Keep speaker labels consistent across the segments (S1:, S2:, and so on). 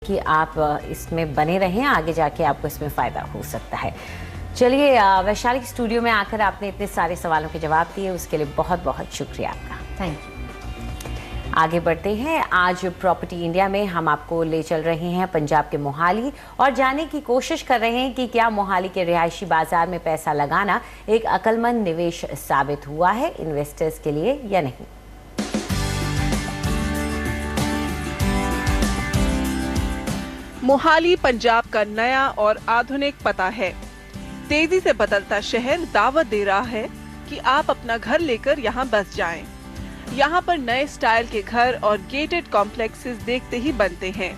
S1: कि आप इसमें बने रहें, आगे जाके आपको इसमें फ़ायदा हो सकता है। चलिए, वैशाली स्टूडियो में आकर आपने इतने सारे सवालों के जवाब दिए, उसके लिए बहुत बहुत शुक्रिया आपका।
S2: Thank you.
S1: आगे बढ़ते हैं। आज प्रॉपर्टी इंडिया में हम आपको ले चल रहे हैं पंजाब के मोहाली और जानने की कोशिश कर रहे हैं कि क्या मोहाली के रिहायशी बाजार में पैसा लगाना एक अक्लमंद निवेश साबित हुआ है इन्वेस्टर्स के लिए या नहीं।
S3: मोहाली पंजाब का नया और आधुनिक पता है। तेजी से बदलता शहर दावत दे रहा है कि आप अपना घर लेकर यहाँ बस जाएं। यहाँ पर नए स्टाइल के घर और गेटेड कॉम्प्लेक्सेस देखते ही बनते हैं।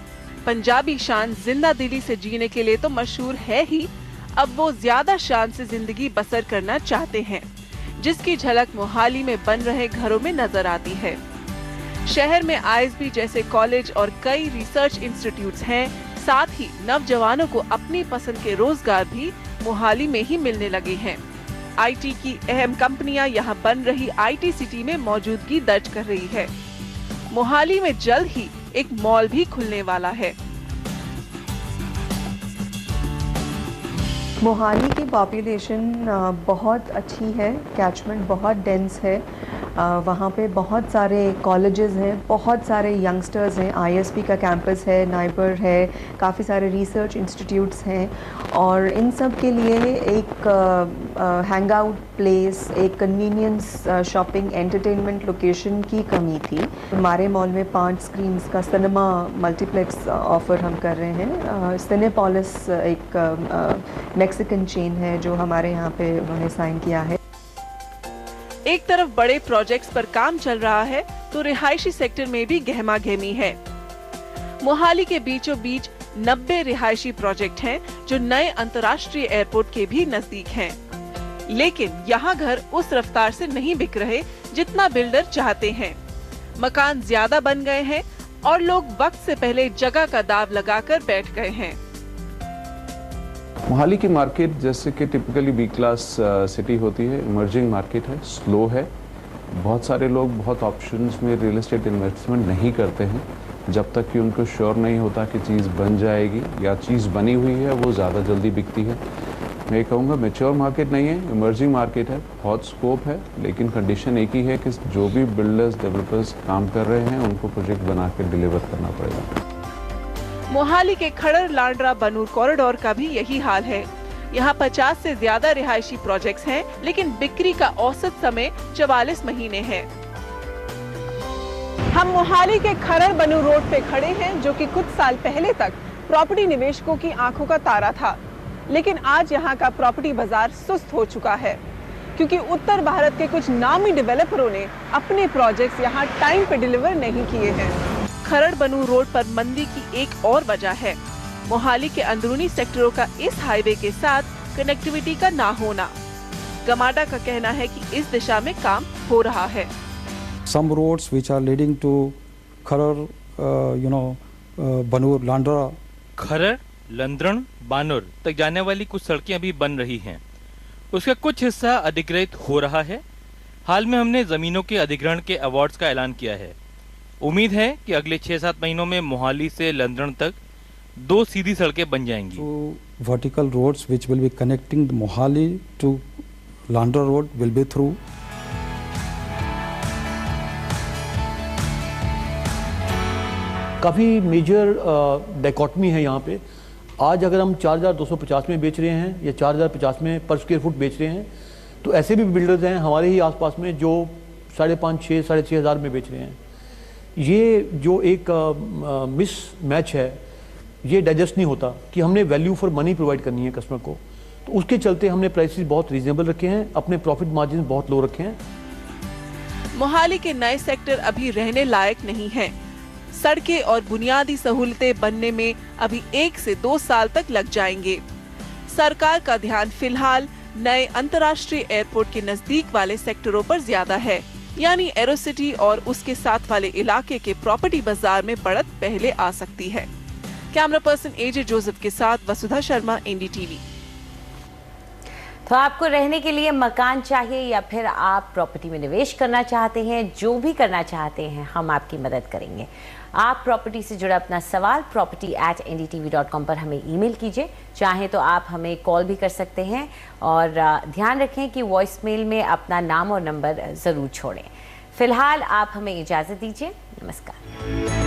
S3: पंजाबी शान जिंदा दिली से जीने के लिए तो मशहूर है ही, अब वो ज्यादा शान से जिंदगी बसर करना चाहते हैं, जिसकी झलक मोहाली में बन रहे घरों में नजर आती है। शहर में आईएसबी जैसे कॉलेज और कई रिसर्च इंस्टीट्यूट्स हैं। साथ ही नौजवानों को अपनी पसंद के रोजगार भी मोहाली में ही मिलने लगे हैं। आईटी की अहम कंपनियां यहां बन रही आईटी सिटी में मौजूदगी दर्ज कर रही है। मोहाली में जल्द ही एक मॉल भी खुलने वाला है।
S4: मोहाली की पॉपुलेशन बहुत अच्छी है, कैचमेंट बहुत डेंस है। वहाँ पे बहुत सारे कॉलेजेस हैं, बहुत सारे यंगस्टर्स हैं, आईएसबी का कैंपस है, नाइबर है, काफ़ी सारे रिसर्च इंस्टीट्यूट्स हैं और इन सब के लिए एक हैंग आउट प्लेस, एक कन्वीनियंस शॉपिंग एंटरटेनमेंट लोकेशन की कमी थी। हमारे मॉल में 5 स्क्रीन्स का सिनेमा मल्टीप्लेक्स ऑफर हम कर रहे हैं। सिनेपोलिस एक मैक्सिकन चेन है जो हमारे यहाँ पे उन्होंने साइन किया है।
S3: एक तरफ बड़े प्रोजेक्ट्स पर काम चल रहा है तो रिहायशी सेक्टर में भी गहमा गहमी है। मोहाली के बीचों बीच 90 रिहायशी प्रोजेक्ट हैं जो नए अंतर्राष्ट्रीय एयरपोर्ट के भी नजदीक हैं। लेकिन यहाँ घर उस रफ्तार से नहीं बिक रहे जितना बिल्डर चाहते हैं। मकान ज्यादा बन गए हैं और लोग वक्त से पहले जगह का दाव लगाकर बैठ गए हैं।
S5: मोहाली की मार्केट जैसे कि टिपिकली बी क्लास सिटी होती है, इमर्जिंग मार्केट है, स्लो है। बहुत सारे लोग बहुत ऑप्शंस में रियल एस्टेट इन्वेस्टमेंट नहीं करते हैं जब तक कि उनको श्योर नहीं होता कि चीज़ बन जाएगी या चीज़ बनी हुई है वो ज़्यादा जल्दी बिकती है। मैं कहूँगा मैच्योर मार्केट नहीं है, इमर्जिंग मार्केट है, बहुत स्कोप है, लेकिन कंडीशन एक ही है कि जो भी बिल्डर्स डेवलपर्स काम कर रहे हैं उनको प्रोजेक्ट बना के डिलीवर करना पड़ेगा।
S3: मोहाली के खड़र लांडरा बनूर कॉरिडोर का भी यही हाल है। यहाँ 50 से ज्यादा रिहायशी प्रोजेक्ट्स हैं, लेकिन बिक्री का औसत समय 44 महीने है। हम मोहाली के खड़र बनूर रोड पे खड़े हैं, जो कि कुछ साल पहले तक प्रॉपर्टी निवेशकों की आंखों का तारा था। लेकिन आज यहाँ का प्रॉपर्टी बाजार सुस्त हो चुका है, क्योंकि उत्तर भारत के कुछ नामी डेवलपरों ने अपने प्रोजेक्ट्स यहाँ टाइम पे डिलीवर नहीं किए हैं। खरड़ बनूर रोड पर मंदी की एक और वजह है मोहाली के अंदरूनी सेक्टरों का इस हाईवे के साथ कनेक्टिविटी का ना होना। गमाडा का कहना है कि इस दिशा में काम हो रहा है।
S6: Some roads which are leading to खरड़, बनूर, लांडरा।
S7: खरड़, लंदरण, बानूर तक जाने वाली कुछ सड़कें अभी बन रही हैं। उसका कुछ हिस्सा अधिग्रहित हो रहा है। हाल में हमने जमीनों के अधिग्रहण के अवार्ड्स का ऐलान किया है। उम्मीद है कि अगले 6-7 महीनों में मोहाली से लंदन तक 2 सीधी सड़कें बन जाएंगी।
S6: Vertical roads which will be connecting Mohali to Landra road will be through।
S8: काफ़ी मेजर डायकोटमी है यहाँ पे। आज अगर हम 4250 में बेच रहे हैं या 4050 में पर स्क्वायर फुट बेच रहे हैं, तो ऐसे भी बिल्डर्स हैं हमारे ही आसपास में जो 5,500 साढ़े 6,000 में बेच रहे हैं। ये जो एक मिस मैच है, ये डाइजेस्ट नहीं होता कि हमने वैल्यू फॉर मनी प्रोवाइड करनी है कस्टमर को, तो उसके चलते हमने प्राइसेस बहुत रीजनेबल रखे हैं, अपने प्रॉफिट मार्जिन बहुत लो रखे हैं।
S3: मोहाली के नए सेक्टर अभी रहने लायक नहीं हैं। सड़कें और बुनियादी सहूलतें बनने में अभी 1 से 2 साल तक लग जाएंगे। सरकार का ध्यान फिलहाल नए अंतर्राष्ट्रीय एयरपोर्ट के नजदीक वाले सेक्टरों पर ज्यादा है, यानी एरोसिटी और उसके साथ वाले इलाके के प्रॉपर्टी बाजार में बढ़त पहले आ सकती है। कैमरा पर्सन एजे जोसेफ के साथ वसुधा शर्मा, एनडीटीवी।
S1: तो आपको रहने के लिए मकान चाहिए या फिर आप प्रॉपर्टी में निवेश करना चाहते हैं, जो भी करना चाहते हैं हम आपकी मदद करेंगे। आप प्रॉपर्टी से जुड़ा अपना सवाल property@ndtv.com पर हमें ईमेल कीजिए। चाहें तो आप हमें कॉल भी कर सकते हैं और ध्यान रखें कि वॉइसमेल में अपना नाम और नंबर ज़रूर छोड़ें। फिलहाल आप हमें इजाज़त दीजिए। नमस्कार।